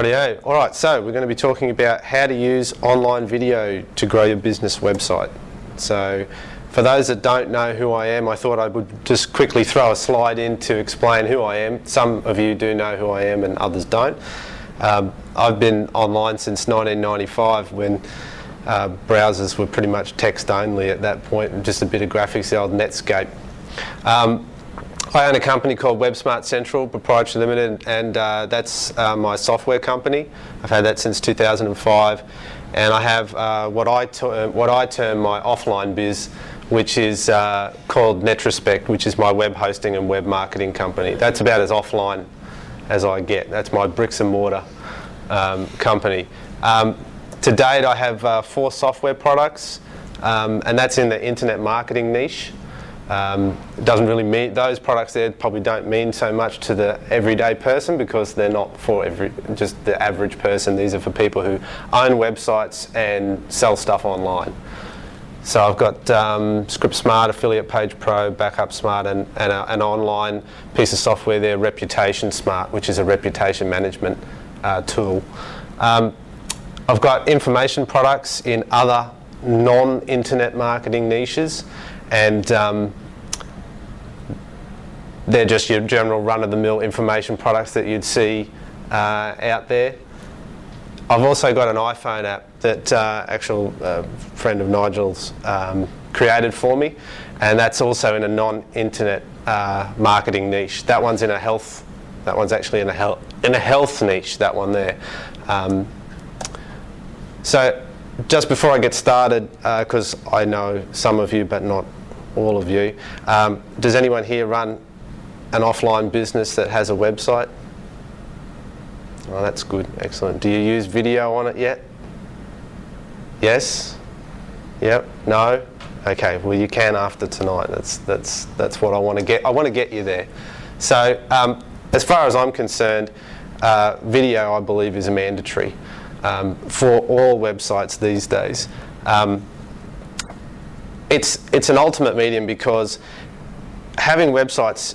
Rightio. All right, so we're going to be talking about how to use online video to grow your business website. So for those that don't know who I am, I thought I would just quickly throw a slide in to explain who I am. Some of you do know who I am and others don't. I've been online since 1995 when browsers were pretty much text only at that point, and just a bit of graphics, the old Netscape. I own a company called WebSmart Central Proprietary Limited, and that's my software company. I've had that since 2005, and I have what I term my offline biz, which is called Netrospect, which is my web hosting and web marketing company. That's about as offline as I get. That's my bricks and mortar company. To date, I have 4 software products, and that's in the internet marketing niche. It doesn't really mean, those products there probably don't mean so much to the everyday person because they're not for just the average person. These are for people who own websites and sell stuff online. So I've got ScriptSmart, Affiliate Page Pro, Backup Smart, and an online piece of software there, Reputation Smart, which is a reputation management tool. I've got information products in other non-internet marketing niches, and they're just your general run-of-the-mill information products that you'd see out there. I've also got an iPhone app that actual friend of Nigel's created for me, and that's also in a non-internet marketing niche. That one's in a health. That one's actually in a health niche. That one there. So just before I get started, because I know some of you but not all of you, does anyone here run an offline business that has a website? Oh, that's good, excellent. Do you use video on it yet? Yes? Yep? No? Okay, well you can after tonight. That's what I want to get. I want to get you there. So as far as I'm concerned, video I believe is mandatory for all websites these days. It's an ultimate medium because having websites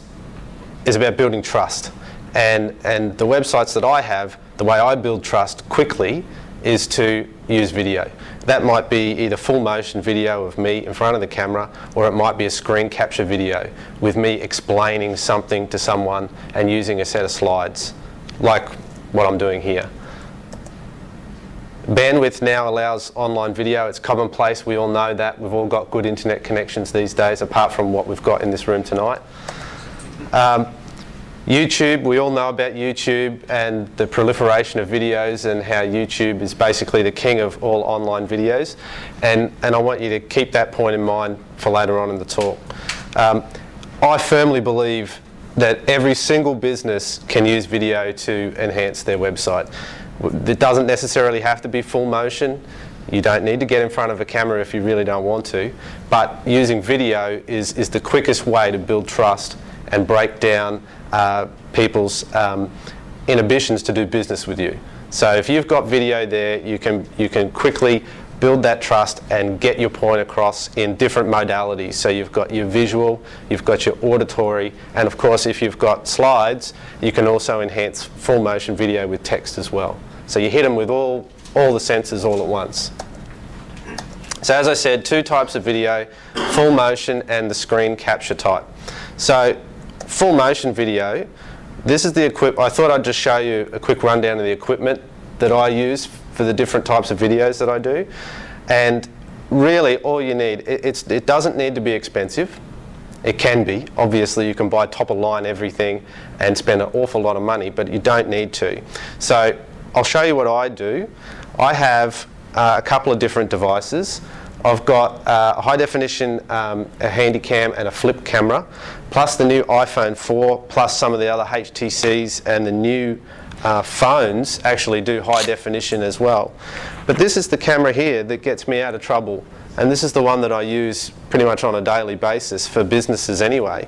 is about building trust, and the websites that I have, the way I build trust quickly is to use video. That might be either full motion video of me in front of the camera, or it might be a screen capture video with me explaining something to someone and using a set of slides, like what I'm doing here. Bandwidth now allows online video. It's commonplace. We all know that. We've all got good internet connections these days, apart from what we've got in this room tonight. YouTube, we all know about YouTube and the proliferation of videos and how YouTube is basically the king of all online videos. And I want you to keep that point in mind for later on in the talk. I firmly believe that every single business can use video to enhance their website. It doesn't necessarily have to be full motion. You don't need to get in front of a camera if you really don't want to. But using video is the quickest way to build trust and break down people's inhibitions to do business with you. So if you've got video there, you can quickly build that trust and get your point across in different modalities. So you've got your visual, you've got your auditory, and of course if you've got slides, you can also enhance full motion video with text as well. So you hit them with all the senses all at once. So as I said, 2 types of video, full motion and the screen capture type. So full motion video, this is the equipment. I thought I'd just show you a quick rundown of the equipment that I use for the different types of videos that I do. And really all you need, it doesn't need to be expensive. It can be. Obviously you can buy top of line everything and spend an awful lot of money, but you don't need to. So I'll show you what I do. I have a couple of different devices. I've got a high definition, a Handycam and a flip camera, plus the new iPhone 4, plus some of the other HTCs, and the new phones actually do high definition as well. But this is the camera here that gets me out of trouble, and this is the one that I use pretty much on a daily basis for businesses anyway.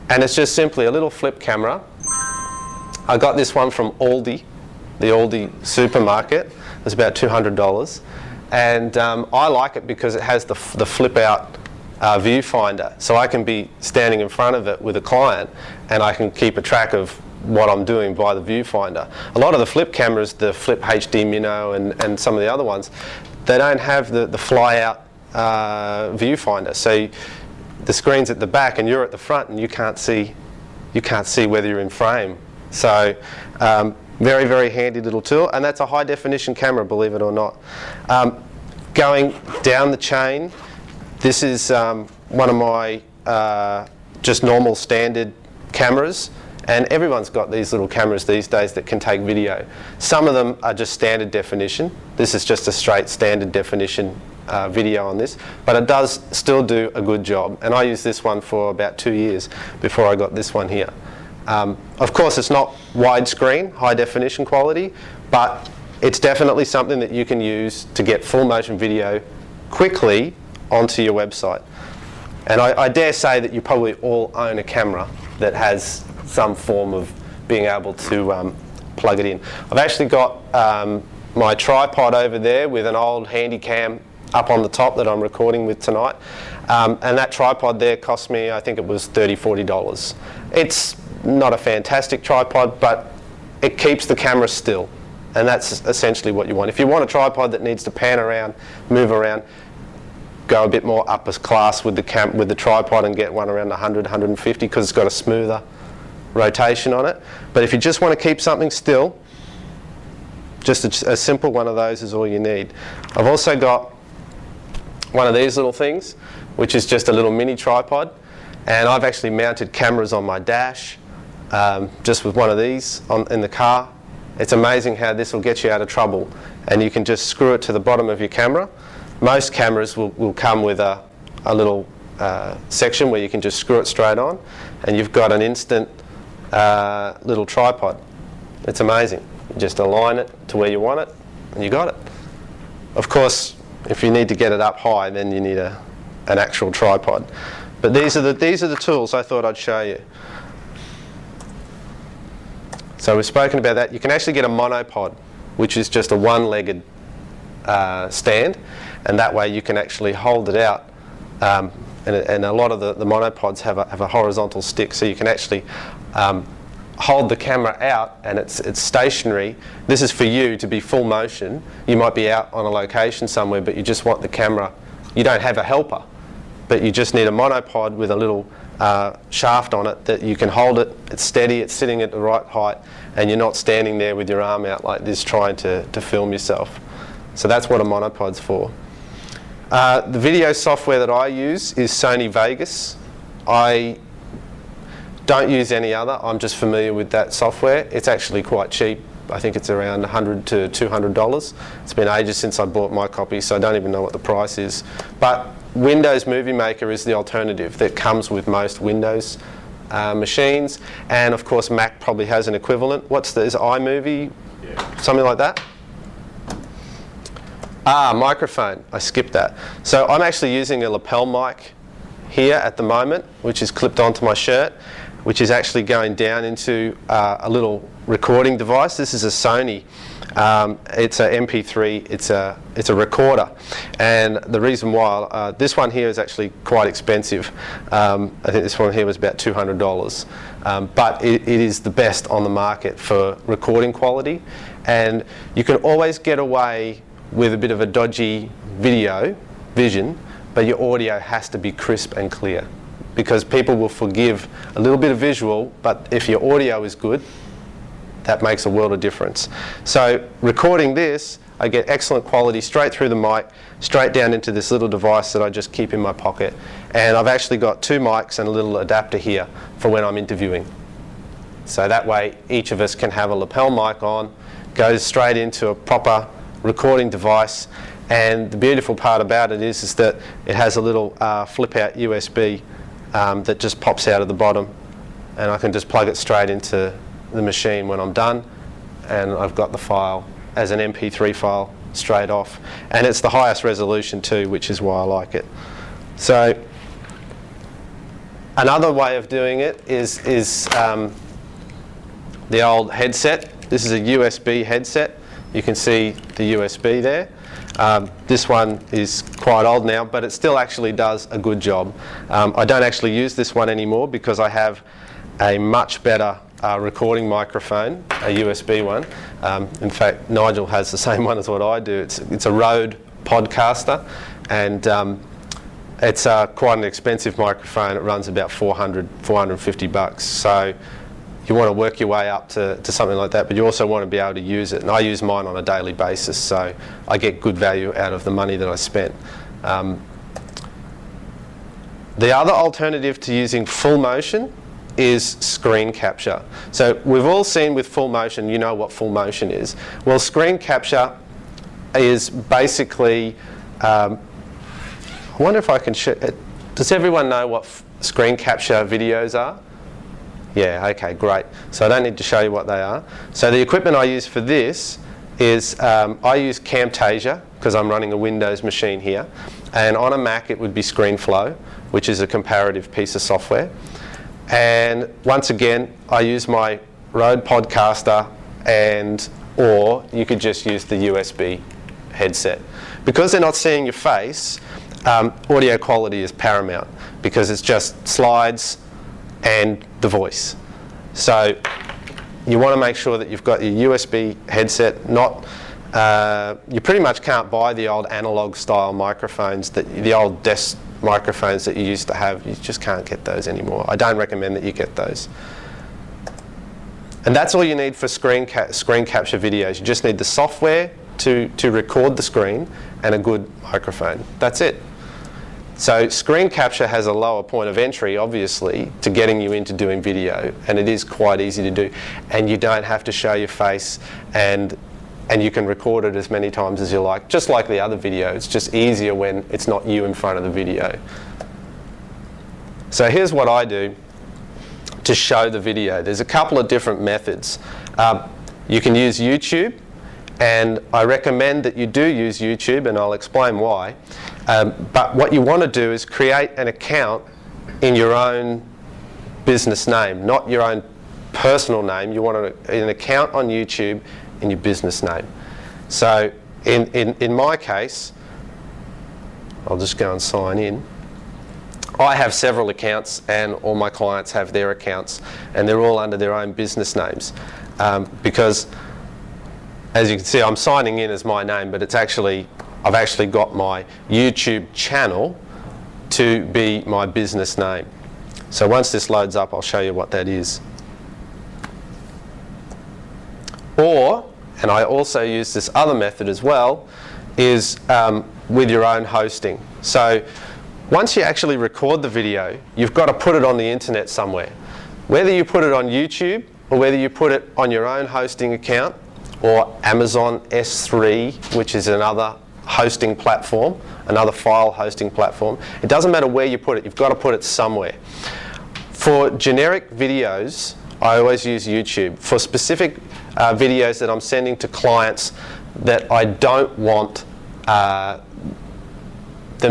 And it's just simply a little flip camera. I got this one from Aldi, the Aldi supermarket. It's about $200. And I like it because it has the flip out viewfinder, so I can be standing in front of it with a client and I can keep a track of what I'm doing by the viewfinder. A lot of the flip cameras, the Flip HD Minnow and some of the other ones, they don't have the fly-out viewfinder. So the screen's at the back and you're at the front and you can't see whether you're in frame. So very, very handy little tool, and that's a high definition camera, believe it or not. Going down the chain, this is one of my just normal standard cameras, and everyone's got these little cameras these days that can take video. Some of them are just standard definition. This is just a straight standard definition video on this, but it does still do a good job, and I used this one for about 2 years before I got this one here. Of course, it's not widescreen, high definition quality, but it's definitely something that you can use to get full motion video quickly onto your website. And I dare say that you probably all own a camera that has some form of being able to plug it in. I've actually got my tripod over there with an old Handycam up on the top that I'm recording with tonight. And that tripod there cost me, I think it was $30, $40. It's not a fantastic tripod, but it keeps the camera still. And that's essentially what you want. If you want a tripod that needs to pan around, move around, go a bit more upper class with the tripod and get one around 100, 150 because it's got a smoother rotation on it. But if you just want to keep something still, just a simple one of those is all you need. I've also got one of these little things, which is just a little mini tripod, and I've actually mounted cameras on my dash just with one of these in the car. It's amazing how this will get you out of trouble, and you can just screw it to the bottom of your camera. Most cameras will come with a little section where you can just screw it straight on, and you've got an instant little tripod. It's amazing. You just align it to where you want it, and you got it. Of course, if you need to get it up high, then you need an actual tripod. But these are the tools I thought I'd show you. So we've spoken about that. You can actually get a monopod, which is just a one-legged stand, and that way you can actually hold it out. And a lot of the monopods have a horizontal stick, so you can actually hold the camera out, and it's stationary. This is for you to be full motion. You might be out on a location somewhere, but you just want the camera. You don't have a helper, but you just need a monopod with a little shaft on it that you can hold it. It's steady, it's sitting at the right height, and you're not standing there with your arm out like this trying to film yourself. So that's what a monopod's for. The video software that I use is Sony Vegas. I don't use any other. I'm just familiar with that software. It's actually quite cheap. I think it's around $100 to $200. It's been ages since I bought my copy, so I don't even know what the price is. But Windows Movie Maker is the alternative that comes with most Windows machines, and of course Mac probably has an equivalent. Is iMovie? Yeah. Something like that? Microphone. I skipped that. So I'm actually using a lapel mic here at the moment, which is clipped onto my shirt, which is actually going down into a little recording device. This is a Sony. It's a MP3. It's a recorder, and the reason why this one here is actually quite expensive. I think this one here was about $200, but it is the best on the market for recording quality, and you can always get away with a bit of a dodgy vision, but your audio has to be crisp and clear, because people will forgive a little bit of visual, but if your audio is good, that makes a world of difference. So recording this, I get excellent quality straight through the mic, straight down into this little device that I just keep in my pocket. And I've actually got 2 mics and a little adapter here for when I'm interviewing. So that way each of us can have a lapel mic on, goes straight into a proper recording device, and the beautiful part about it is that it has a little flip-out USB that just pops out of the bottom, and I can just plug it straight into the machine when I'm done, and I've got the file as an MP3 file straight off, and it's the highest resolution too, which is why I like it. So another way of doing it is the old headset. This is a USB headset. You can see the USB there. This one is quite old now, but it still actually does a good job. I don't actually use this one anymore because I have a much better recording microphone, a USB one. In fact, Nigel has the same one as what I do. It's a Rode Podcaster, and it's quite an expensive microphone. It runs about $450. So you want to work your way up to something like that, but you also want to be able to use it. And I use mine on a daily basis, so I get good value out of the money that I spent. The other alternative to using full motion is screen capture. So we've all seen with full motion, you know what full motion is. Well, screen capture is basically, I wonder if I can show, does everyone know what screen capture videos are? Yeah, okay, great. So I don't need to show you what they are. So the equipment I use for this is, I use Camtasia, because I'm running a Windows machine here. And on a Mac it would be ScreenFlow, which is a comparative piece of software. And once again, I use my Rode Podcaster, or you could just use the USB headset. Because they're not seeing your face, audio quality is paramount, because it's just slides and the voice. So you want to make sure that you've got your USB headset. You pretty much can't buy the old analog style microphones, the old desk microphones that you used to have. You just can't get those anymore. I don't recommend that you get those. And that's all you need for screen capture videos. You just need the software to record the screen and a good microphone. That's it. So screen capture has a lower point of entry, obviously, to getting you into doing video, and it is quite easy to do. And you don't have to show your face, and you can record it as many times as you like, just like the other video. It's just easier when it's not you in front of the video. So here's what I do to show the video. There's a couple of different methods. You can use YouTube, and I recommend that you do use YouTube, and I'll explain why. But what you want to do is create an account in your own business name, not your own personal name. You want an account on YouTube in your business name. So in my case, I'll just go and sign in. I have several accounts, and all my clients have their accounts, and they're all under their own business names. Because as you can see, I'm signing in as my name, but I've actually got my YouTube channel to be my business name. So once this loads up, I'll show you what that is. And I also use this other method as well, is with your own hosting. So once you actually record the video, you've got to put it on the internet somewhere. Whether you put it on YouTube, or whether you put it on your own hosting account, or Amazon S3, which is another hosting platform, another file hosting platform. It doesn't matter where you put it, you've got to put it somewhere. For generic videos, I always use YouTube. For specific videos that I'm sending to clients that I don't want them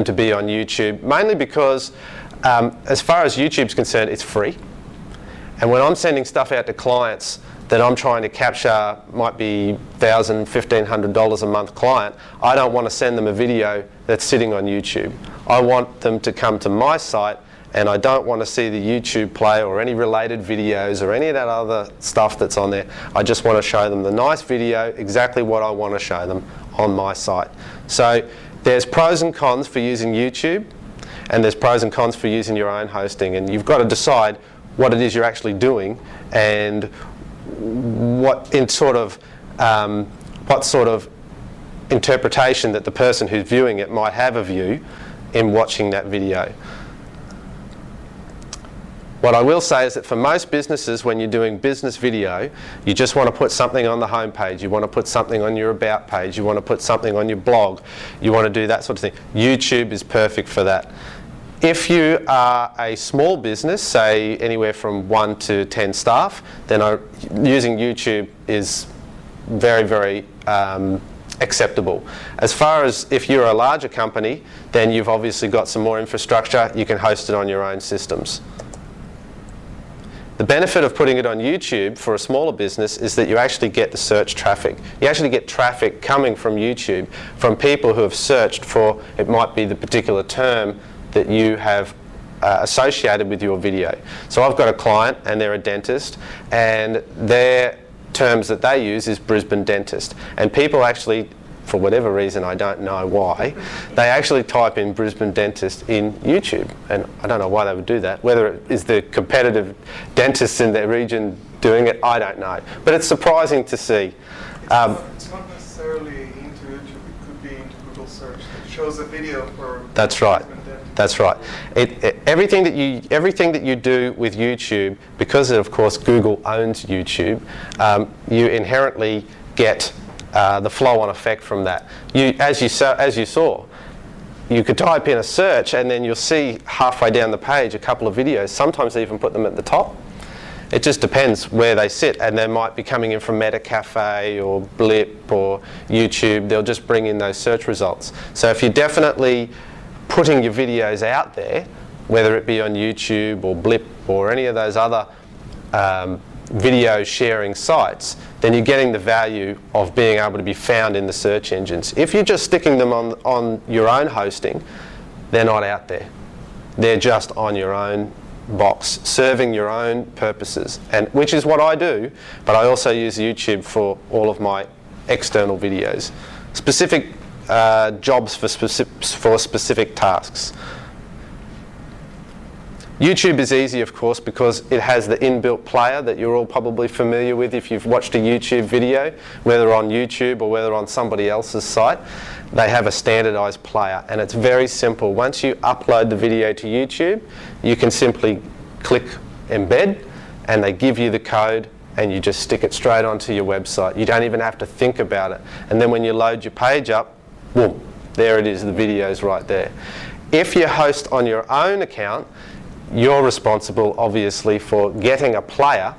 to be on YouTube, mainly because as far as YouTube's concerned, it's free. And when I'm sending stuff out to clients that I'm trying to capture, might be $1,000, $1,500 a month client, I don't want to send them a video that's sitting on YouTube. I want them to come to my site, and I don't want to see the YouTube player or any related videos or any of that other stuff that's on there. I just want to show them the nice video, exactly what I want to show them on my site. So there's pros and cons for using YouTube, and there's pros and cons for using your own hosting, and you've got to decide what it is you're actually doing, and what sort of interpretation that the person who's viewing it might have of you in watching that video. What I will say is that for most businesses, when you're doing business video, you just want to put something on the home page, you want to put something on your about page, you want to put something on your blog, you want to do that sort of thing. YouTube is perfect for that. If you are a small business, say anywhere from 1 to 10 staff, then using YouTube is very, very acceptable. As far as if you're a larger company, then you've obviously got some more infrastructure, you can host it on your own systems. The benefit of putting it on YouTube for a smaller business is that you actually get the search traffic. You actually get traffic coming from YouTube from people who have searched for, it might be the particular term that you have associated with your video. So I've got a client and they're a dentist, and their terms that they use is Brisbane dentist, and people actually, for whatever reason, I don't know why, they actually type in Brisbane dentist in YouTube, and I don't know why they would do that. Whether it is the competitive dentists in their region doing it, I don't know, but it's surprising to see. It's not necessarily into YouTube, it could be into Google search that shows a video for That's right. That's right. Everything that you do with YouTube, because of course Google owns YouTube, you inherently get the flow-on effect from that. As you saw, you could type in a search and then you'll see halfway down the page a couple of videos. Sometimes they even put them at the top. It just depends where they sit, and they might be coming in from Metacafe or Blip or YouTube. They'll just bring in those search results. So if you're definitely putting your videos out there, whether it be on YouTube or Blip or any of those other video sharing sites, then you're getting the value of being able to be found in the search engines. If you're just sticking them on your own hosting, they're not out there. They're just on your own box, serving your own purposes, and which is what I do, but I also use YouTube for all of my external videos. Specific jobs for specific tasks. YouTube is easy, of course, because it has the inbuilt player that you're all probably familiar with if you've watched a YouTube video, whether on YouTube or whether on somebody else's site. They have a standardized player, and it's very simple. Once you upload the video to YouTube, you can simply click embed, and they give you the code, and you just stick it straight onto your website. You don't even have to think about it. And then when you load your page up, boom, there it is, the video's right there. If you host on your own account, you're responsible, obviously, for getting a player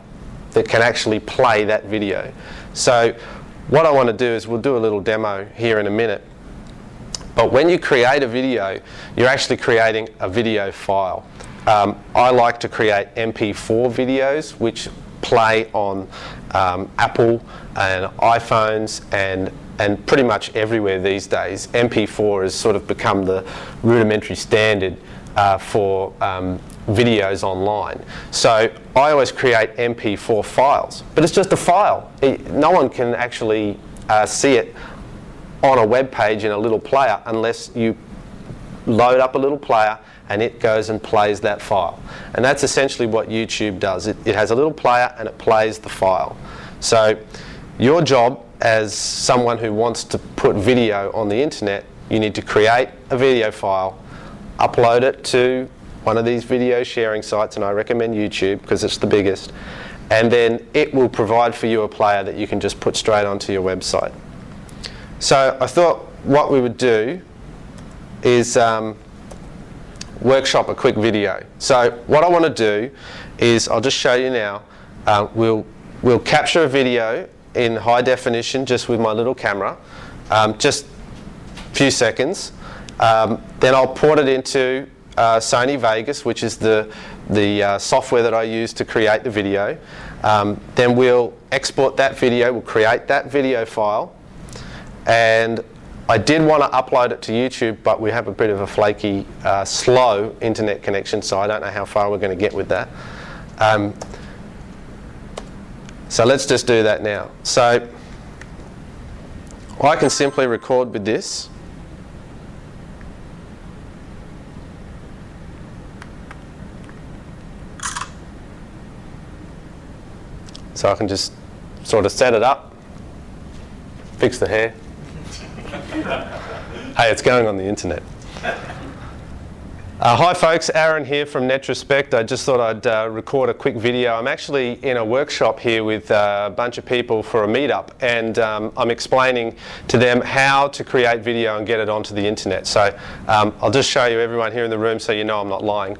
that can actually play that video. So what I want to do is we'll do a little demo here in a minute. But when you create a video, you're actually creating a video file. I like to create MP4 videos, which play on Apple and iPhones and pretty much everywhere these days. MP4 has sort of become the rudimentary standard for videos online. So I always create MP4 files, but it's just a file. No one can actually see it on a web page in a little player unless you load up a little player and it goes and plays that file. And that's essentially what YouTube does. It has a little player and it plays the file. So your job as someone who wants to put video on the internet, you need to create a video file, upload it to one of these video sharing sites, and I recommend YouTube because it's the biggest, and then it will provide for you a player that you can just put straight onto your website. So I thought what we would do is workshop a quick video. So what I want to do is, I'll just show you now, we'll capture a video in high definition just with my little camera, just a few seconds. Then I'll port it into Sony Vegas, which is the software that I use to create the video. Then we'll export that video, we'll create that video file, and I did want to upload it to YouTube, but we have a bit of a flaky, slow internet connection, so I don't know how far we're going to get with that. So let's just do that now. So I can simply record with this. So I can just sort of set it up, fix the hair. Hey, it's going on the internet. Hi folks, Aaron here from Netrospect. I just thought I'd record a quick video. I'm actually in a workshop here with a bunch of people for a meetup, and I'm explaining to them how to create video and get it onto the internet. So I'll just show you everyone here in the room so you know I'm not lying.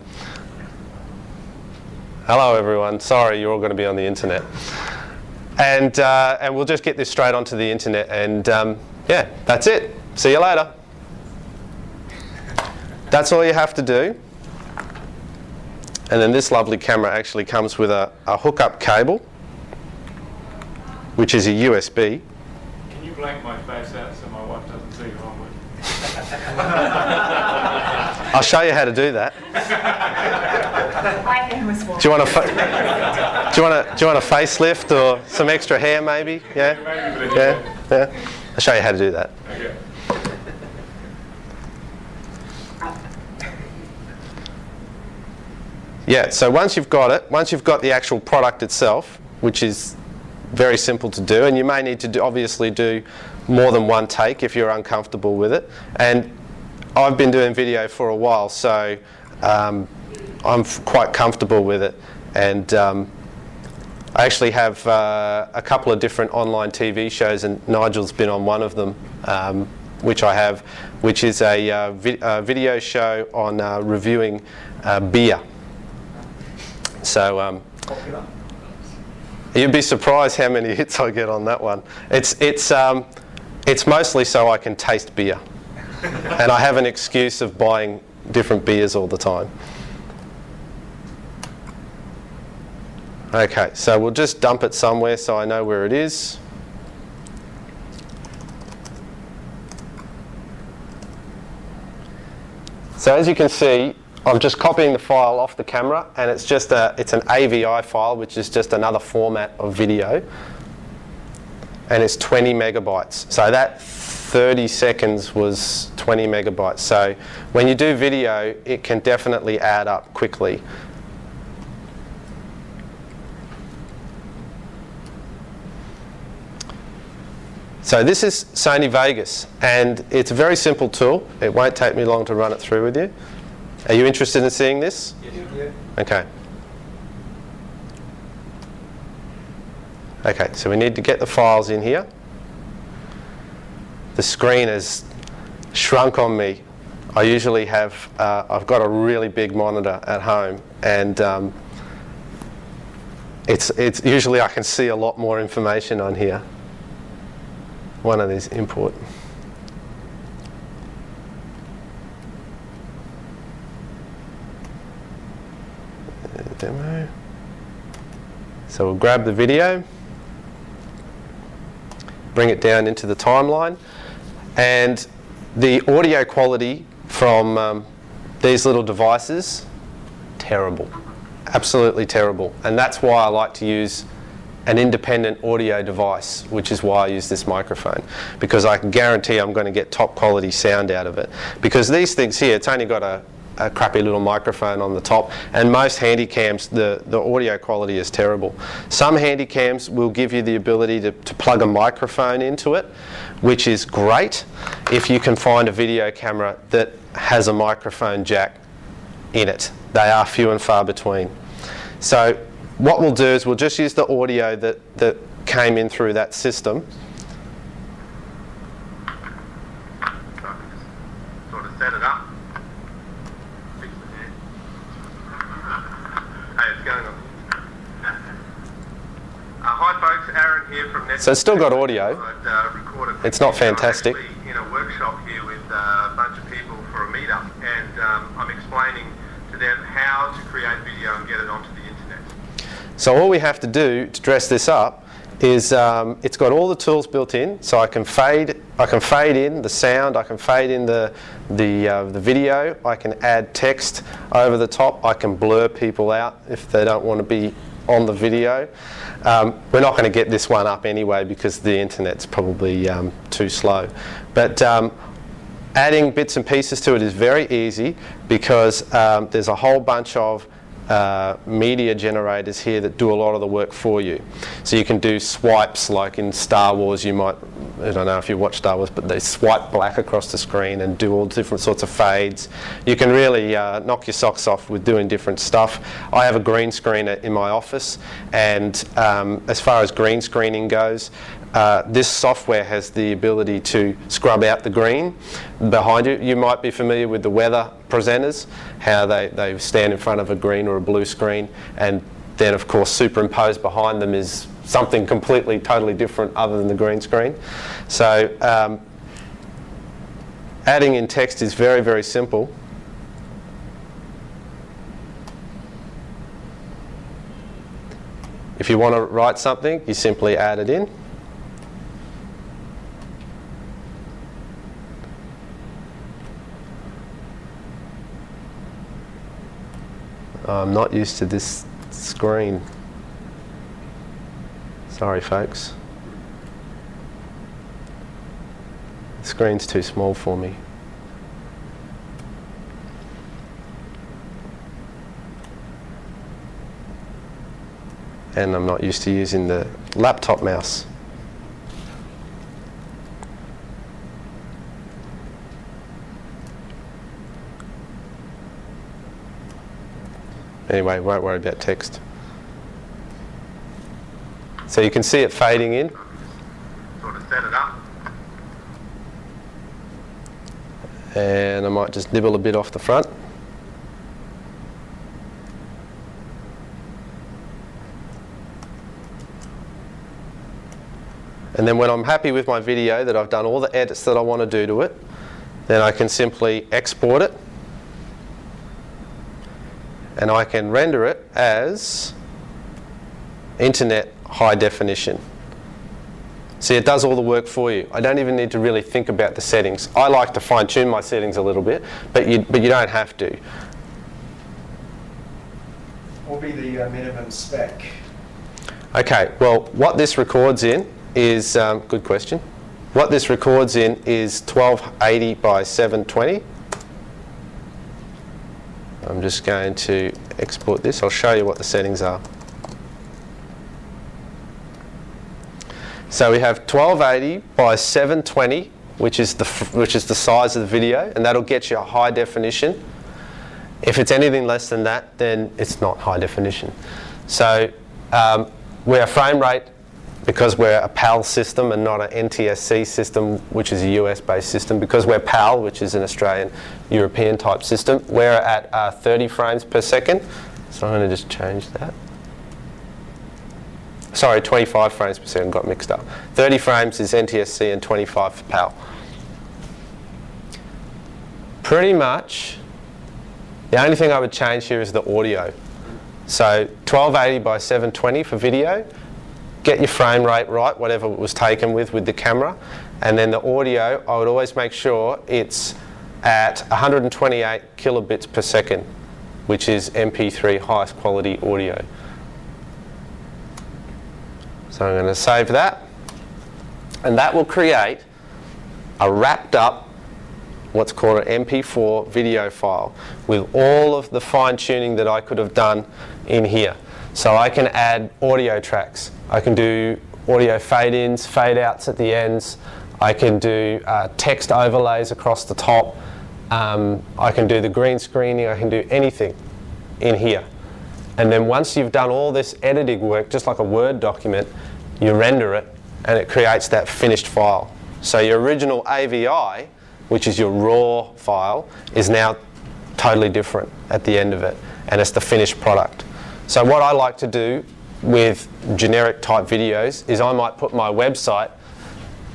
Hello everyone, sorry you're all going to be on the internet. And we'll just get this straight onto the internet, and yeah, that's it. See you later. That's all you have to do. And then this lovely camera actually comes with a hookup cable, which is a USB. Can you blank my face out so my wife doesn't see who I'm with? I'll show you how to do that. My hand was full. Do you want a facelift or some extra hair maybe? Yeah? Yeah? I'll show you how to do that. Okay. Yeah, so once you've got it, once you've got the actual product itself, which is very simple to do, and you may need to obviously do more than one take if you're uncomfortable with it. And I've been doing video for a while, so I'm quite comfortable with it. And I actually have a couple of different online TV shows, and Nigel's been on one of them, which I have, which is a video show on reviewing beer. So you'd be surprised how many hits I get on that one. It's mostly so I can taste beer, and I have an excuse of buying different beers all the time. Okay, so we'll just dump it somewhere so I know where it is. So as you can see, I'm just copying the file off the camera, and it's an AVI file, which is just another format of video, and it's 20 megabytes. So that 30 seconds was 20 megabytes. So when you do video, it can definitely add up quickly. So this is Sony Vegas, and it's a very simple tool. It won't take me long to run it through with you. Are you interested in seeing this? Yes. Okay. Okay, so we need to get the files in here. The screen has shrunk on me. I usually have, I've got a really big monitor at home, and it's usually I can see a lot more information on here. One of these import. Demo. So we'll grab the video, bring it down into the timeline, and the audio quality from these little devices, terrible, absolutely terrible. And that's why I like to use an independent audio device, which is why I use this microphone, because I can guarantee I'm going to get top quality sound out of it. Because these things here, it's only got a crappy little microphone on the top, and most handycams, the audio quality is terrible. Some handycams will give you the ability to plug a microphone into it, which is great if you can find a video camera that has a microphone jack in it. They are few and far between. So what we'll do is we'll just use the audio that came in through that system. Sort of set it up. Fix the hair. Hey, it's going on. Hi folks, Aaron here from Net. So it's still got audio. It's not fantastic. I'm actually in a workshop here with a bunch of people for a meetup, and I'm explaining to them how to create video and get it onto the internet. So all we have to do to dress this up is it's got all the tools built in. So I can fade in the sound, I can fade in the video, I can add text over the top, I can blur people out if they don't want to be on the video. We're not going to get this one up anyway because the internet's probably too slow. But adding bits and pieces to it is very easy because there's a whole bunch of media generators here that do a lot of the work for you. So you can do swipes like in Star Wars. You might, I don't know if you watch Star Wars, but they swipe black across the screen and do all different sorts of fades. You can really knock your socks off with doing different stuff. I have a green screen in my office, and as far as green screening goes, this software has the ability to scrub out the green behind you. You might be familiar with the weather presenters, how they stand in front of a green or a blue screen, and then of course superimposed behind them is something completely, totally different other than the green screen. So adding in text is very, very simple. If you want to write something, you simply add it in. I'm not used to this screen. Sorry folks. The screen's too small for me. And I'm not used to using the laptop mouse. Anyway, won't worry about text. So you can see it fading in. Sort of set it up. And I might just nibble a bit off the front. And then when I'm happy with my video, that I've done all the edits that I want to do to it, then I can simply export it. And I can render it as internet high definition. See, it does all the work for you. I don't even need to really think about the settings. I like to fine tune my settings a little bit, but you don't have to. What will be the minimum spec? Okay, well, what this records in is, good question. What this records in is 1280 by 720. I'm just going to export this. I'll show you what the settings are. So we have 1280 by 720, which is the size of the video, and that'll get you a high definition. If it's anything less than that, then it's not high definition. So we're frame rate, because we're a PAL system and not an NTSC system, which is a US-based system, because we're PAL, which is an Australian, European type system, we're at 30 frames per second. So I'm going to just change that. Sorry, 25 frames per second, got mixed up. 30 frames is NTSC and 25 for PAL. Pretty much, the only thing I would change here is the audio. So 1280 by 720 for video. Get your frame rate right, whatever it was taken with the camera. And then the audio, I would always make sure it's at 128 kilobits per second, which is MP3 highest quality audio. So I'm going to save that. And that will create a wrapped up, what's called an MP4 video file with all of the fine tuning that I could have done in here. So I can add audio tracks. I can do audio fade-ins, fade-outs at the ends. I can do text overlays across the top. I can do the green screening. I can do anything in here. And then once you've done all this editing work, just like a Word document, you render it and it creates that finished file. So your original AVI, which is your raw file, is now totally different at the end of it, and it's the finished product. So what I like to do with generic type videos is I might put my website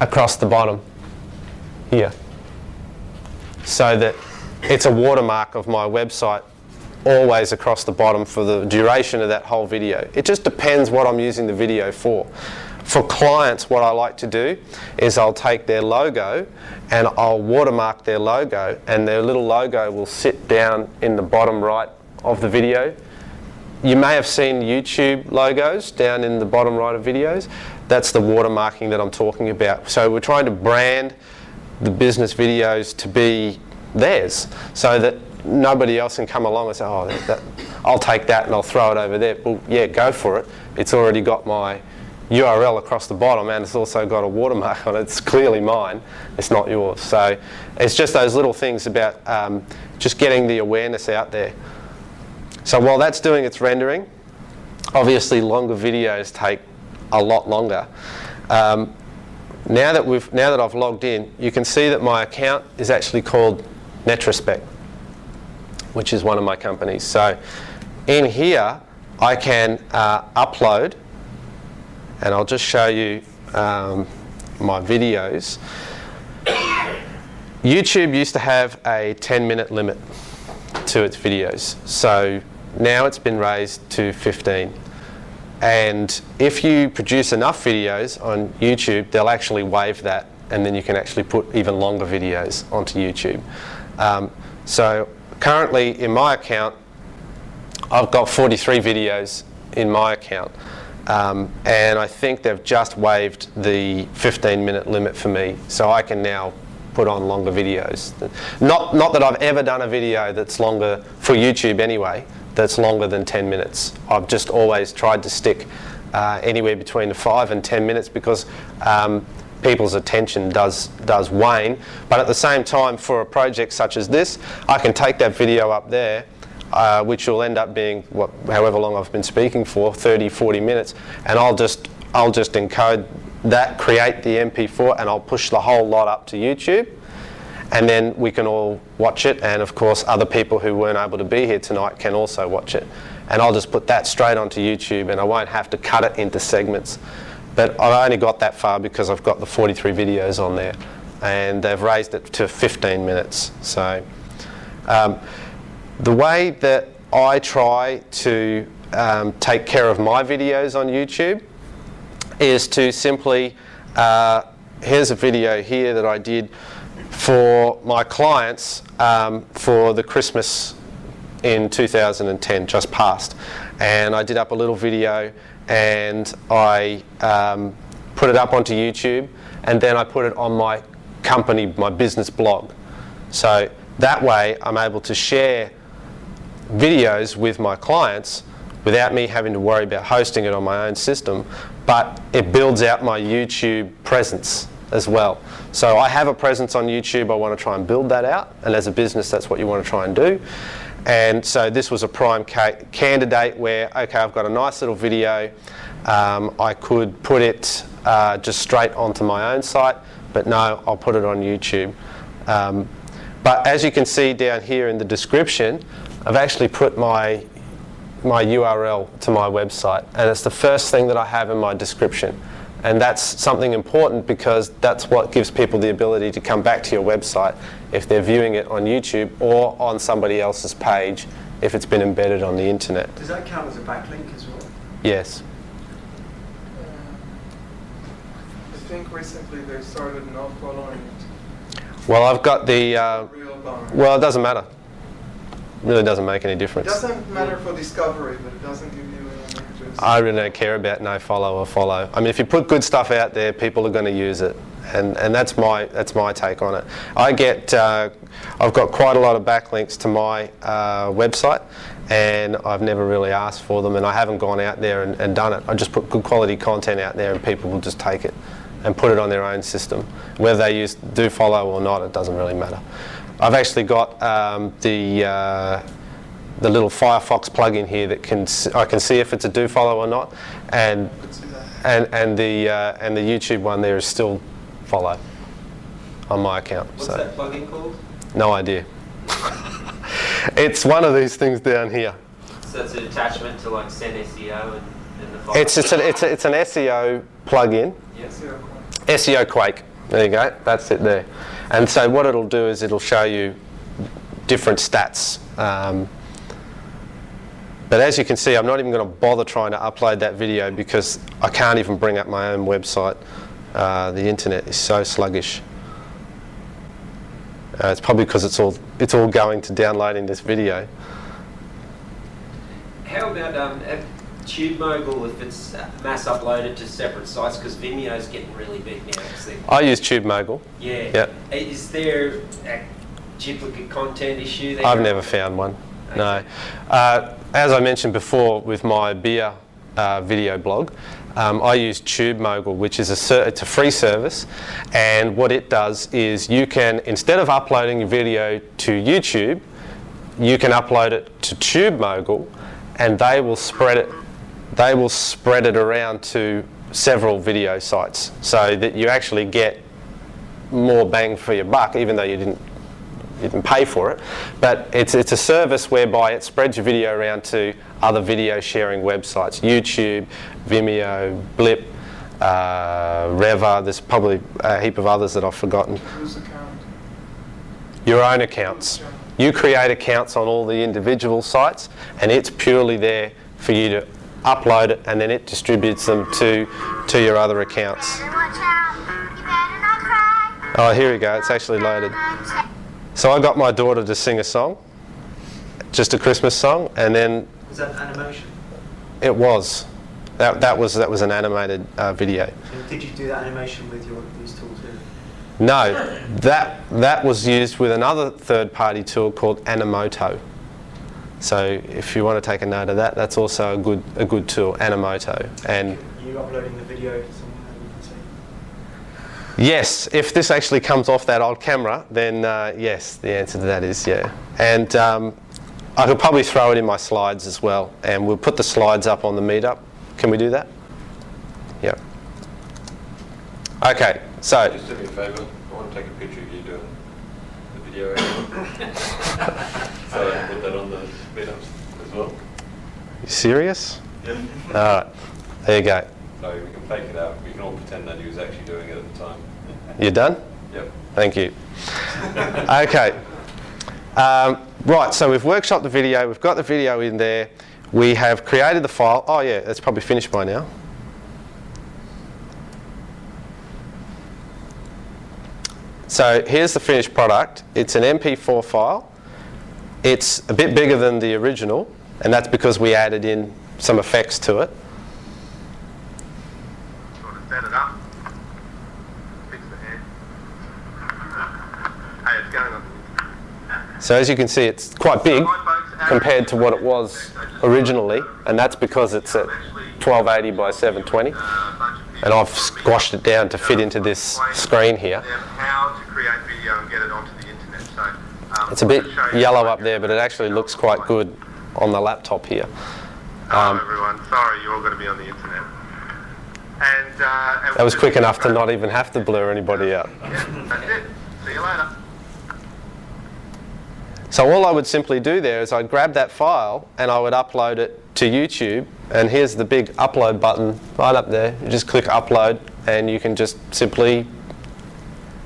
across the bottom here, so that it's a watermark of my website always across the bottom for the duration of that whole video. It just depends what I'm using the video for. For clients, what I like to do is I'll take their logo and I'll watermark their logo, and their little logo will sit down in the bottom right of the video. You may have seen YouTube logos down in the bottom right of videos. That's the watermarking that I'm talking about. So we're trying to brand the business videos to be theirs, so that nobody else can come along and say, oh, I'll take that and I'll throw it over there. Well, yeah, go for it. It's already got my URL across the bottom, and it's also got a watermark on it. It's clearly mine. It's not yours. So it's just those little things about just getting the awareness out there. So while that's doing its rendering, obviously longer videos take a lot longer. Now that I've logged in, you can see that my account is actually called Netrospect, which is one of my companies. So in here, I can upload, and I'll just show you my videos. YouTube used to have a 10-minute limit to its videos. So now it's been raised to 15. And if you produce enough videos on YouTube, they'll actually waive that, and then you can actually put even longer videos onto YouTube. So currently in my account, I've got 43 videos in my account, and I think they've just waived the 15-minute limit for me, so I can now put on longer videos. Not that I've ever done a video that's longer, for YouTube anyway, that's longer than 10 minutes. I've just always tried to stick anywhere between the 5 and 10 minutes because people's attention does wane. But at the same time, for a project such as this, I can take that video up there, which will end up being however long I've been speaking for, 30, 40 minutes, and I'll just encode that, create the MP4, and I'll push the whole lot up to YouTube, and then we can all watch it, and of course other people who weren't able to be here tonight can also watch it. And I'll just put that straight onto YouTube, and I won't have to cut it into segments. But I've only got that far because I've got the 43 videos on there, and they've raised it to 15 minutes. So the way that I try to take care of my videos on YouTube is to simply, here's a video here that I did for my clients for the Christmas in 2010, just passed. And I did up a little video, and I put it up onto YouTube, and then I put it on my company, my business blog. So that way I'm able to share videos with my clients without me having to worry about hosting it on my own system, but it builds out my YouTube presence as well. So I have a presence on YouTube, I want to try and build that out, and as a business that's what you want to try and do. And so this was a prime candidate where, okay, I've got a nice little video, I could put it just straight onto my own site, but no, I'll put it on YouTube. But as you can see down here in the description, I've actually put my URL to my website, and it's the first thing that I have in my description. And that's something important because that's what gives people the ability to come back to your website if they're viewing it on YouTube or on somebody else's page if it's been embedded on the internet. Does that count as a backlink as well? Yes. I think recently they started not following it. Well, I've got the, Real bummer. well, it doesn't matter. It really doesn't make any It difference. doesn't matter for discovery, but it doesn't give you any images. I really don't care about no follow or follow. I mean, if you put good stuff out there, people are going to use it, and that's my take on it. I get, I've got quite a lot of backlinks to my website, and I've never really asked for them, and I haven't gone out there and done it. I just put good quality content out there, and people will just take it and put it on their own system. Whether they do follow or not, it doesn't really matter. I've actually got the little Firefox plugin here that I can see if it's a do follow or not, and the YouTube one there is still follow on my account. What's that plugin called? No idea. It's one of these things down here. So that's an attachment to like send SEO and the file. It's an SEO plugin. Yes. SEO Quake. There you go. That's it there. And so what it'll do is it'll show you different stats. But as you can see, I'm not even going to bother trying to upload that video because I can't even bring up my own website. The internet is so sluggish. It's probably because it's all going to downloading this video. How about Tubemogul if it's mass uploaded to separate sites, because Vimeo's getting really big now? I use Tubemogul. Yeah. Yep. Is there a duplicate content issue there? I've never found one. Okay. No. As I mentioned before with my beer video blog, I use Tubemogul, which is it's a free service, and what it does is you can, instead of uploading your video to YouTube, you can upload it to Tubemogul, and they will spread it around to several video sites, so that you actually get more bang for your buck, even though you didn't pay for it. But it's a service whereby it spreads your video around to other video sharing websites: YouTube, Vimeo, Blip, Reva. There's probably a heap of others that I've forgotten. Whose account? Your own accounts. You create accounts on all the individual sites, and it's purely there for you to upload it, and then it distributes them to your other accounts. Oh, here we go. It's actually loaded. So I got my daughter to sing a song, just a Christmas song, and then Was that animation? It was. That was an animated video. And did you do that animation with these tools here? No, that was used with another third-party tool called Animoto. So if you want to take a note of that, that's also a good tool, Animoto. And Are you uploading the video to someone that we can see? yes, if this actually comes off that old camera, then yes, the answer to that is yeah. And I could probably throw it in my slides as well, and we'll put the slides up on the Meetup. Can we do that? Yeah. Okay, so. Just do me a favour, I want to take a picture of you doing the video so I can put that on the Meetups as well. You serious? Yeah. Alright, there you go. So we can fake it out, we can all pretend that he was actually doing it at the time. You done? Yep. Thank you. Okay. Right, so we've workshopped the video, we've got the video in there, we have created the file. Oh yeah, it's probably finished by now. So here's the finished product. It's an MP4 file. It's a bit bigger than the original, and that's because we added in some effects to it. Sort of set it up. Fix the hair. Hey, it's going on. So as you can see, it's quite big compared to what it was originally, and that's because it's at 1280 by 720. And I've squashed it down to fit into this screen here. How to create video and get it onto the internet. So, it's a bit yellow up there, but it actually looks quite good on the laptop here. Hello everyone, sorry you're all going to be on the internet. And that was quick enough to not even have to blur anybody out. Yeah, that's it. See you later. So all I would simply do there is I'd grab that file and I would upload it to YouTube, and here's the big upload button right up there. You just click upload and you can just simply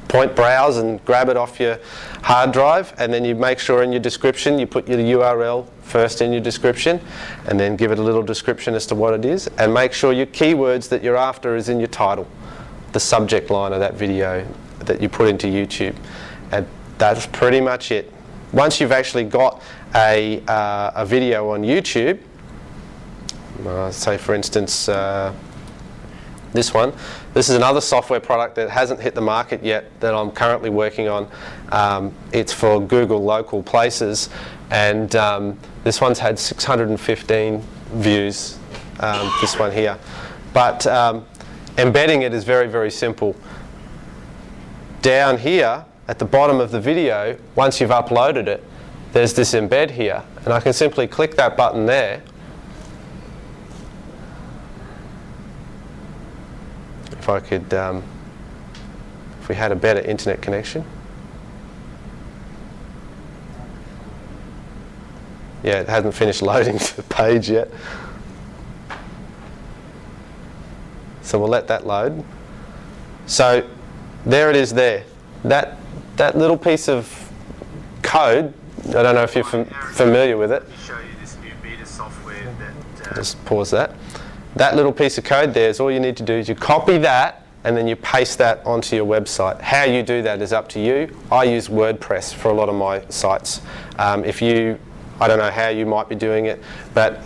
point browse and grab it off your hard drive, and then you make sure in your description you put your URL first in your description, and then give it a little description as to what it is, and make sure your keywords that you're after is in your title, the subject line of that video that you put into YouTube. And that's pretty much it. Once you've actually got a video on YouTube, say for instance this one, this is another software product that hasn't hit the market yet that I'm currently working on. It's for Google local places, and this one's had 615 views, this one here. But embedding it is very, very simple. Down here at the bottom of the video, once you've uploaded it, there's this embed here, and I can simply click that button there. If I could, if we had a better internet connection. Yeah, it hasn't finished loading the page yet. So we'll let that load. So there it is there. That little piece of code, I don't know if you're familiar with it. Let me show you this new beta software that Just pause that. That little piece of code there is all you need to do is you copy that and then you paste that onto your website. How you do that is up to you. I use WordPress for a lot of my sites. If you, I don't know how you might be doing it, but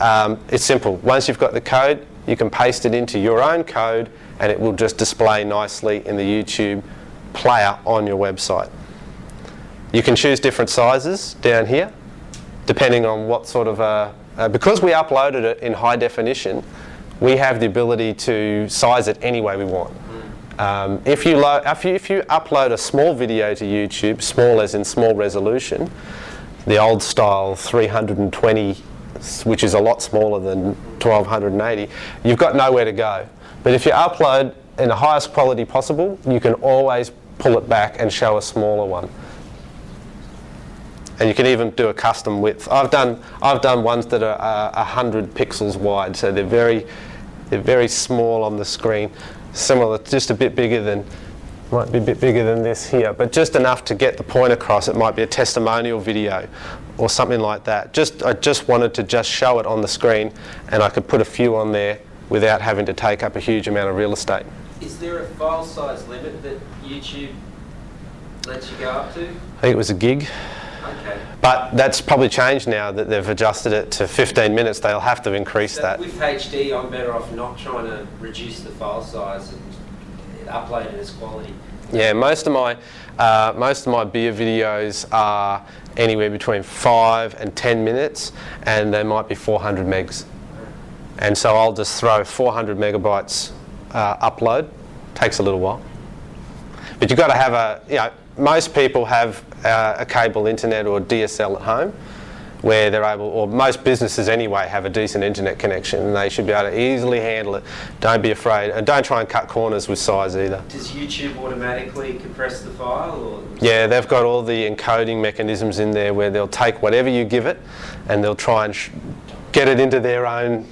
it's simple. Once you've got the code, you can paste it into your own code and it will just display nicely in the YouTube player on your website. You can choose different sizes down here, depending on what sort of, because we uploaded it in high definition, we have the ability to size it any way we want. If you upload a small video to YouTube, small as in small resolution, the old style 320, which is a lot smaller than 1280, you've got nowhere to go. But if you upload in the highest quality possible, you can always pull it back and show a smaller one. And you can even do a custom width. I've done ones that are 100 pixels wide, so they're very small on the screen. Similar, just a bit bigger than, might be a bit bigger than this here, but just enough to get the point across. It might be a testimonial video or something like that. I just wanted to just show it on the screen, and I could put a few on there without having to take up a huge amount of real estate. Is there a file size limit that YouTube lets you go up to? I think it was a gig. Okay. But that's probably changed now that they've adjusted it to 15 minutes. They'll have to increase So that. with HD, I'm better off not trying to reduce the file size and upload it as quality. Yeah, most of my beer videos are anywhere between 5 and 10 minutes, and they might be 400 megs. And so I'll just throw 400 megabytes upload. Takes a little while. But you've got to have most people have a cable internet or DSL at home, where they're able, or most businesses anyway, have a decent internet connection, and they should be able to easily handle it. Don't be afraid, and don't try and cut corners with size either. Does YouTube automatically compress the file? Or? Yeah, they've got all the encoding mechanisms in there where they'll take whatever you give it, and they'll try and get it into their own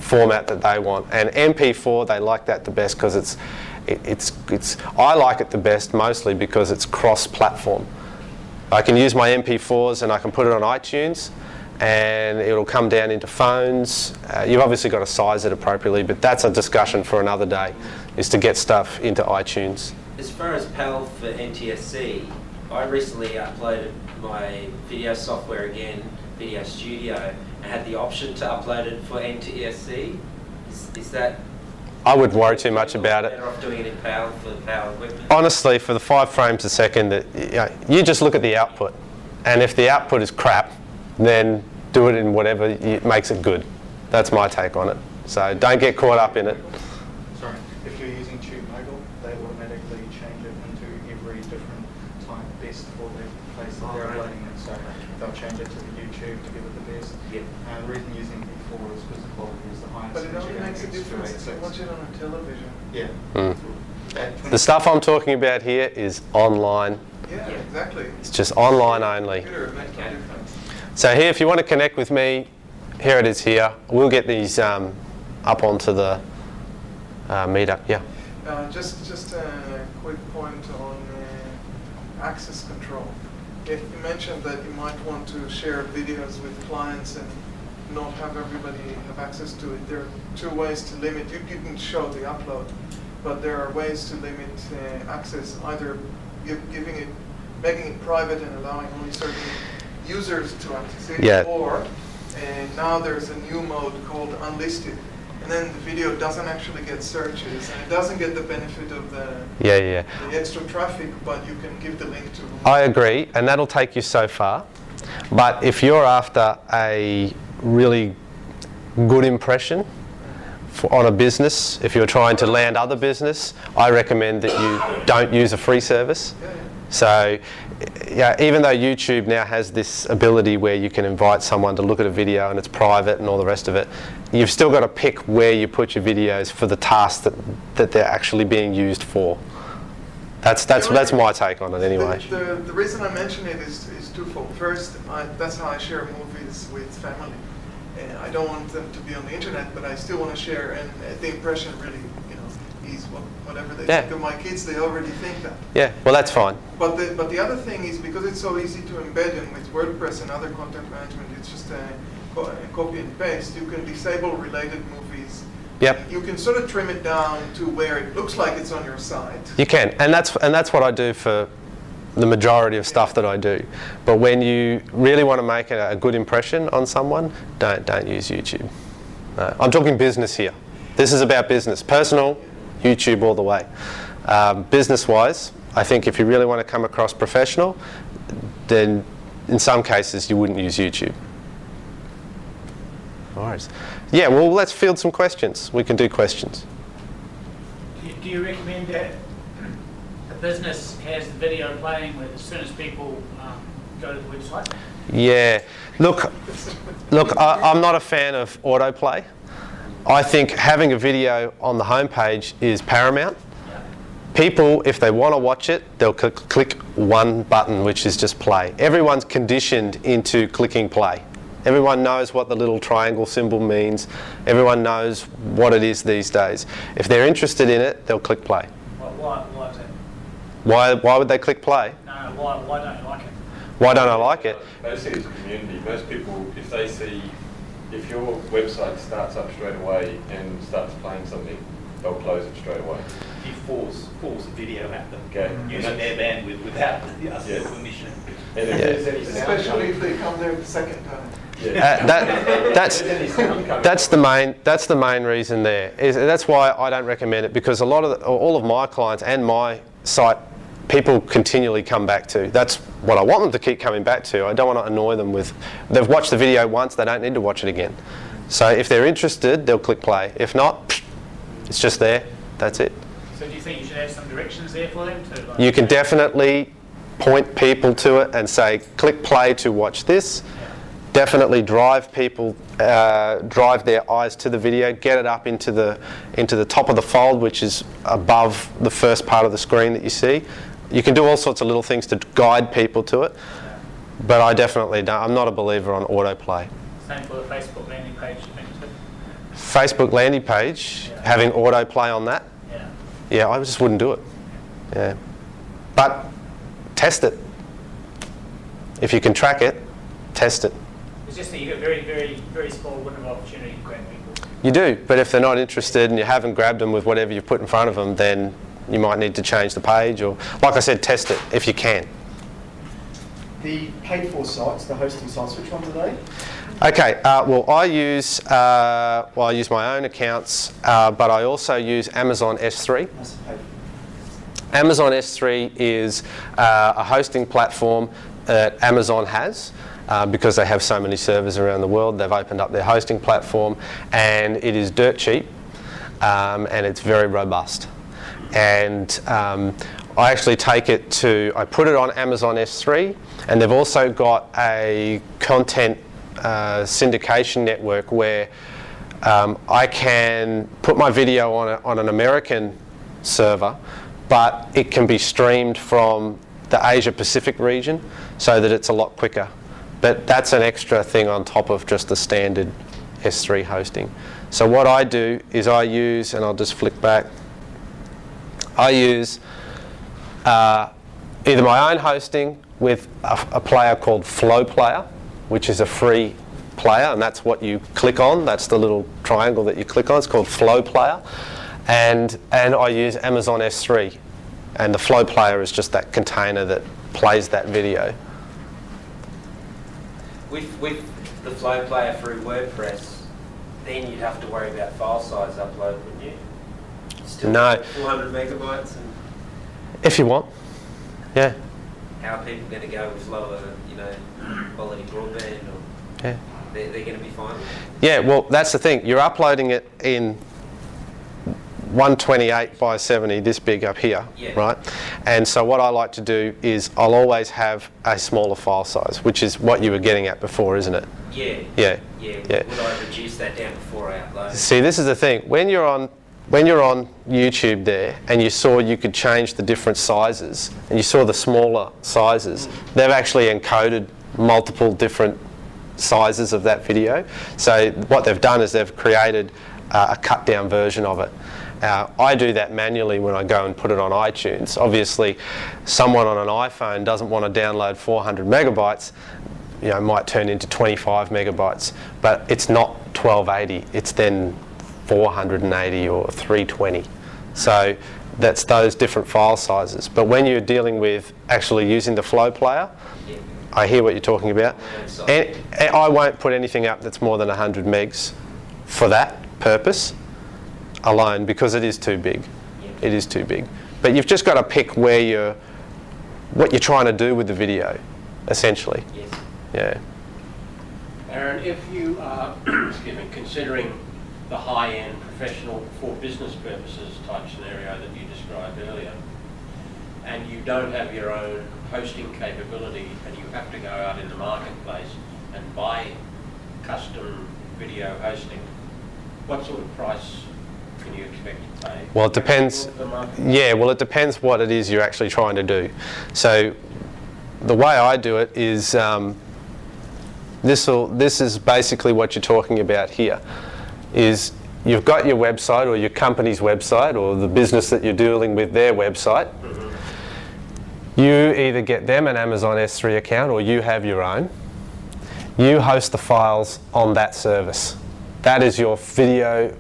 format that they want. And MP4, they like that the best because I like it the best mostly because it's cross-platform. I can use my MP4s and I can put it on iTunes, and it'll come down into phones. You've obviously got to size it appropriately, but that's a discussion for another day, is to get stuff into iTunes. As far as PAL for NTSC, I recently uploaded my video software again, Video Studio, and had the option to upload it for NTSC. Is that... I wouldn't worry too much about it. Better off doing it in PAL for the PAL equipment? Honestly, for the 5 frames a second, you just look at the output. And if the output is crap, then do it in whatever makes it good. That's my take on it. So don't get caught up in it. Sorry, if you're using Tubemogul, they automatically change it into every different time best for the place that they're uploading it. So they'll change it to the YouTube to give it the best. Yeah. The reason using B4 is because the quality is the highest. But it which only you're makes a going to difference if you 286. watch it on a television. Yeah. Mm. The stuff I'm talking about here is online. Yeah, exactly. It's just online only. Computer, it makes no difference. So here, if you want to connect with me, here it is here. We'll get these up onto the Meetup. Yeah. Just a quick point on access control. You mentioned that you might want to share videos with clients and not have everybody have access to it. There are 2 ways to limit. You can show the upload, but there are ways to limit access. Either making it private and allowing only certain users to access it, Yeah. or now there's a new mode called Unlisted. And then the video doesn't actually get searches, and it doesn't get the benefit of the extra traffic, but you can give the link to... I agree, and that'll take you so far. But if you're after a really good impression on a business, if you're trying to land other business, I recommend that you don't use a free service. So even though YouTube now has this ability where you can invite someone to look at a video and it's private and all the rest of it, you've still got to pick where you put your videos for the task that they're actually being used for. That's my take on it anyway. The reason I mention it is twofold. First, that's how I share movies with family. I don't want them to be on the internet, but I still want to share, and the impression really, is whatever they think of my kids, they already think that. Yeah, well that's fine. But the other thing is, because it's so easy to embed in with WordPress and other content management, it's just a copy and paste. You can disable related movies. Yep. You can sort of trim it down to where it looks like it's on your site. You can, and that's what I do for the majority of stuff that I do. But when you really want to make a good impression on someone, don't use YouTube. No, I'm talking business here. This is about business. Personal, YouTube all the way. Business-wise, I think if you really want to come across professional, then in some cases you wouldn't use YouTube. All right. Yeah, well, let's field some questions. We can do questions. Do you recommend that the business has the video playing as soon as people go to the website? Yeah. Look, I'm not a fan of autoplay. I think having a video on the homepage is paramount. People, if they want to watch it, they'll click one button, which is just play. Everyone's conditioned into clicking play. Everyone knows what the little triangle symbol means. Everyone knows what it is these days. If they're interested in it, they'll click play. Why is that? Why would they click play? No, why don't you like it? Why don't I like it? Basically, it's a community. Most people, if they see, if your website starts up straight away and starts playing something, they'll close it straight away. If you force a video at them, Okay. using their bandwidth without us their permission. And if there's any sound Especially coming- if they come there the second time. That's the main reason there. That's why I don't recommend it, because all of my clients and my site, people continually come back to. That's what I want them to keep coming back to. I don't want to annoy them with, they've watched the video once, they don't need to watch it again. So if they're interested, they'll click play. If not, it's just there, that's it. So do you think you should have some directions there for them to? Like, You can definitely point people to it and say, click play to watch this. Definitely drive people, drive their eyes to the video, get it up into the top of the fold, which is above the first part of the screen that you see. You can do all sorts of little things to guide people to it, but I definitely don't. I'm not a believer on autoplay. Same for the Facebook landing page, you think too? Facebook landing page, having autoplay on that, yeah, I just wouldn't do it. Yeah, but test it. If you can track it, test it. It's just that you've got very, very, very small window of opportunity to grab people. You do, but if they're not interested and you haven't grabbed them with whatever you've put in front of them, then you might need to change the page, or, like I said, test it if you can. The paid-for sites, the hosting sites, which ones are they? Okay, well I use my own accounts, but I also use Amazon S3. That's paid. Amazon S3 is a hosting platform that Amazon has. Because they have so many servers around the world, they've opened up their hosting platform, and it is dirt cheap, and it's very robust. And I actually I put it on Amazon S3, and they've also got a content syndication network where I can put my video on an American server, but it can be streamed from the Asia Pacific region so that it's a lot quicker. But that's an extra thing on top of just the standard S3 hosting. So what I do is I use, and I'll just flick back, I use either my own hosting with a player called Flow Player, which is a free player, and that's what you click on. That's the little triangle that you click on. It's called Flow Player. And I use Amazon S3. And the Flow Player is just that container that plays that video. With the Flow Player through WordPress, then you'd have to worry about file size upload, wouldn't you? Still No. 400 megabytes, and If you want, yeah. how are people going to go with lower, quality broadband? Or Yeah. they're going to be fine with it? Yeah, well, that's the thing. You're uploading it in 128 by 70, this big up here, right? And so what I like to do is I'll always have a smaller file size, which is what you were getting at before, isn't it? Yeah. Yeah. Would I reduce that down before I upload? See, this is the thing. When you're on YouTube there and you saw you could change the different sizes and you saw the smaller sizes, they've actually encoded multiple different sizes of that video. So what they've done is they've created a cut down version of it. I do that manually when I go and put it on iTunes. Obviously, someone on an iPhone doesn't want to download 400 megabytes, might turn into 25 megabytes, but it's not 1280, it's then 480 or 320. So that's those different file sizes. But when you're dealing with actually using the Flow Player, I hear what you're talking about. And I won't put anything up that's more than 100 megs for that purpose alone, because it is too big. It is too big. But you've just got to pick what you're trying to do with the video, essentially. Yes. Yeah. Aaron, if you are considering the high-end professional for business purposes type scenario that you described earlier, and you don't have your own hosting capability and you have to go out in the marketplace and buy custom video hosting, what sort of price can you expect to pay? Well, it depends. Yeah, well, it depends what it is you're actually trying to do. So the way I do it is this is basically what you're talking about here. Is you've got your website or your company's website or the business that you're dealing with, their website. You either get them an Amazon S3 account or you have your own. You host the files on that service. That is your video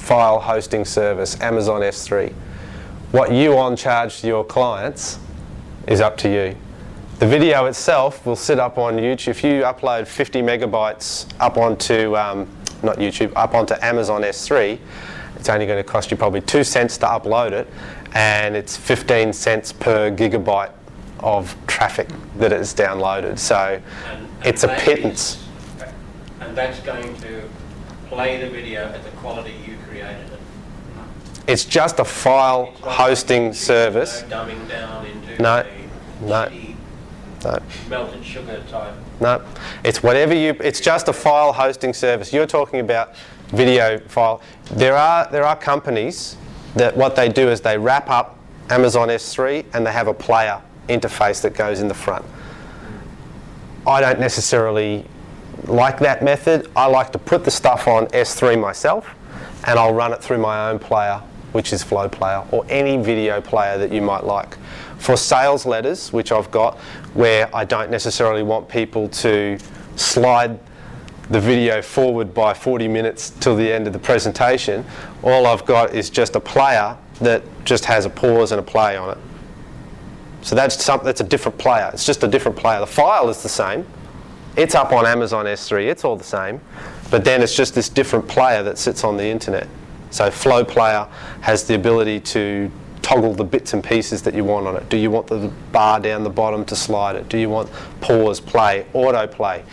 file hosting service, Amazon S3. What you charge to your clients is up to you. The video itself will sit up on YouTube. If you upload 50 megabytes up onto, not YouTube, up onto Amazon S3, it's only going to cost you probably 2 cents to upload it, and it's 15 cents per gigabyte of traffic that is downloaded. So it's a pittance. And that's going to play the video at the quality you created it. It's just a file hosting service. No dumbing down into No. melted sugar type. No, it's whatever it's just a file hosting service. You're talking about video file. There are companies that what they do is they wrap up Amazon S3 and they have a player interface that goes in the front. I don't necessarily like that method. I like to put the stuff on S3 myself, and I'll run it through my own player, which is Flow Player, or any video player that you might like. For sales letters, which I've got, where I don't necessarily want people to slide the video forward by 40 minutes till the end of the presentation, all I've got is just a player that just has a pause and a play on it. So that's a different player. It's just a different player. The file is the same. It's up on Amazon S3. It's all the same. But then it's just this different player that sits on the internet. So Flow Player has the ability to toggle the bits and pieces that you want on it. Do you want the bar down the bottom to slide it? Do you want pause, play, autoplay?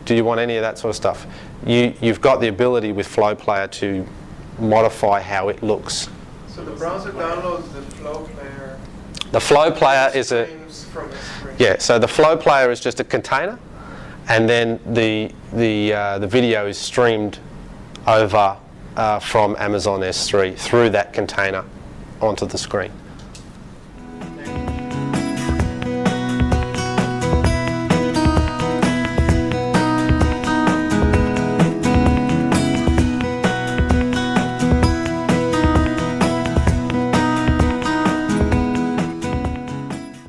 Do you want any of that sort of stuff? You've got the ability with Flow Player to modify how it looks. So the browser downloads the Flow Player. The Flow Player is from S3. Yeah. So the Flow Player is just a container, and then the video is streamed over from Amazon S3 through that container onto the screen.